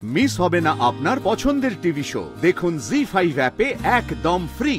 Miss হবে না আপনার পছন্দের টিভি শো। দেখুন জি5 অ্যাপে একদম ফ্রি।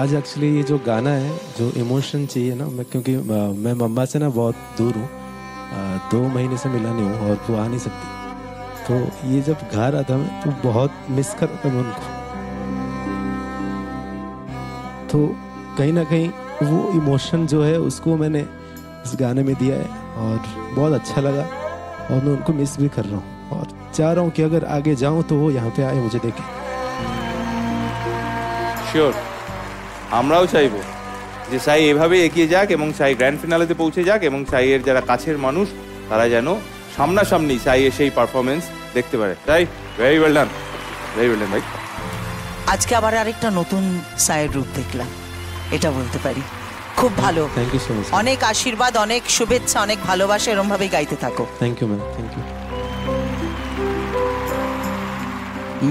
आज एक्चुअली ये जो गाना है, जो इमोशन चाहिए ना, क्योंकि मैं मम्मा से ना बहुत दूर हूँ, 2 महीने से मिला नहीं हूँ और वो आ नहीं सकती, तो ये जब गा रहा था मैं तो बहुत मिस कर रहा था मैं उनको। तो कहीं ना कहीं वो इमोशन जो है उसको मैंने इस गाने में दिया है और बहुत अच्छा लगा और मैं उनको मिस भी कर रहा हूँ और चाह रहा हूँ कि अगर आगे जाऊँ तो वो यहाँ पे आए मुझे देखें। শিওর আমরাও চাইবো যে সাই এভাবে এগিয়ে যাক এবং সাই গ্র্যান্ড ফিনালেতে পৌঁছে যাক এবং সাইয়ের যারা কাছের মানুষ তারা যেন সামনাসামনি সাইয়ের সেই পারফরমেন্স দেখতে পারে। তাই very well done, very well done ভাই। আজকে আবার আরেকটা নতুন সাইয়ের রূপ দেখলাম, এটা বলতে পারি। খুব ভালো, থ্যাংক ইউ সো মাচ। অনেক আশীর্বাদ, অনেক শুভেচ্ছা, অনেক ভালোবাসা, এরকম ভাবেই গাইতে থাকো। Thank you ma'am, thank you.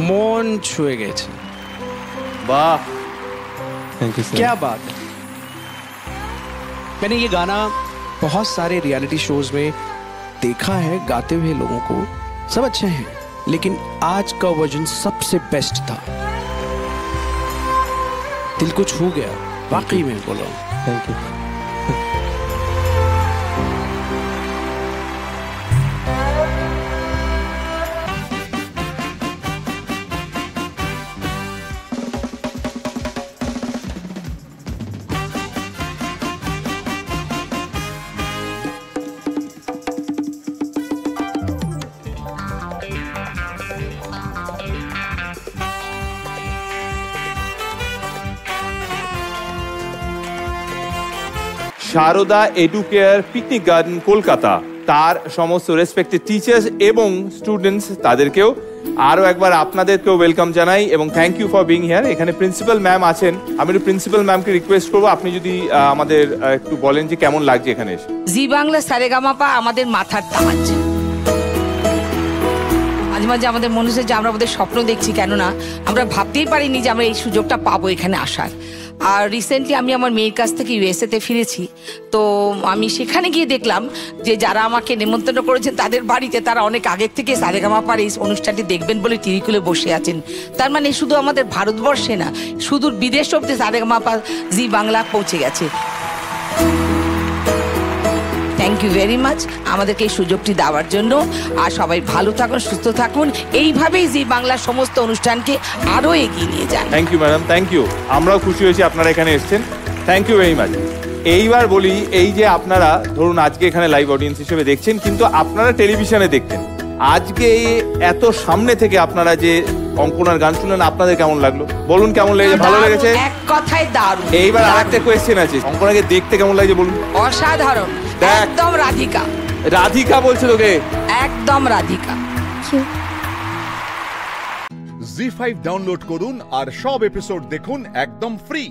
মন ছুঁয়ে গেছে। वाह, थैंक यू सर। क्या बात है। मैंने ये गाना बहुत सारे रियलिटी शोज में देखा है गाते हुए लोगों को, सब अच्छे हैं, लेकिन आज का वर्जन सबसे बेस्ट था। दिल को छू गया वाकई में, बोलो। Thank you. Sarada Educare picnic garden Kolkata তার সমস্ত রেসপেক্টেড টিচার্স এবং স্টুডেন্টস তাদেরকেও আরও একবার আপনাদেরকেও ওয়েলকাম জানাই এবং thank you for being here. এখানে প্রিন্সিপাল ম্যাম আছেন, আমি একটু প্রিন্সিপাল ম্যামকে রিকোয়েস্ট করবো আপনি যদি আমাদের একটু বলেন যে কেমন লাগছে এখানে এসে। জি বাংলা সারেগামাপা আমাদের মাথার তাজ। মাঝে মাঝে আমাদের মনে হচ্ছে যে আমরা আমাদের স্বপ্ন দেখছি, কেননা আমরা ভাবতেই পারিনি যে আমরা এই সুযোগটা পাবো এখানে আসার। আর রিসেন্টলি আমি আমার মেয়ের কাছ থেকে ইউএসএতে ফিরেছি, তো আমি সেখানে গিয়ে দেখলাম যে যারা আমাকে নিমন্ত্রণ করেছেন তাদের বাড়িতে তারা অনেক আগের থেকে সারেগামাপার এই অনুষ্ঠানটি দেখবেন বলে টিভি খুলে বসে আছেন। তার মানে শুধু আমাদের ভারতবর্ষে না, সুদূর বিদেশ অব্দি সারেগামাপা জি বাংলা পৌঁছে গেছে। থ্যাংক ইউ ভেরি মাচ আমাদেরকে এই সুযোগটি দেওয়ার জন্য। আর সবাই ভালো থাকুন, সুস্থ থাকুন, এইভাবেই জি বাংলার সমস্ত অনুষ্ঠানকে আরও এগিয়ে নিয়ে যান। Thank you madam, thank you. আমরাও খুশি হয়েছি আপনারা এখানে এসেছেন, থ্যাংক ইউ ভেরি মাচ। এইবার বলি, এই যে আপনারা ধরুন আজকে এখানে লাইভ অডিয়েন্স হিসেবে দেখছেন, কিন্তু আপনারা টেলিভিশনে দেখতেন, আজকে এত সামনে থেকে আপনারা যে অঙ্কনার গান শুনলেন আপনাদের কেমন লাগলো বলুন? কেমন লেগেছে? ভালো লেগেছে? এক কথায় দারুণ। এইবার আরেকটা কোয়েশ্চেন আছে, অঙ্কনাকে দেখতে কেমন লাগছে বলুন? অসাধারণ, একদম রাধিকা। রাধিকা বলছে তোকে? একদম রাধিকা। জি5 ডাউনলোড করুন আর সব এপিসোড দেখুন একদম ফ্রি।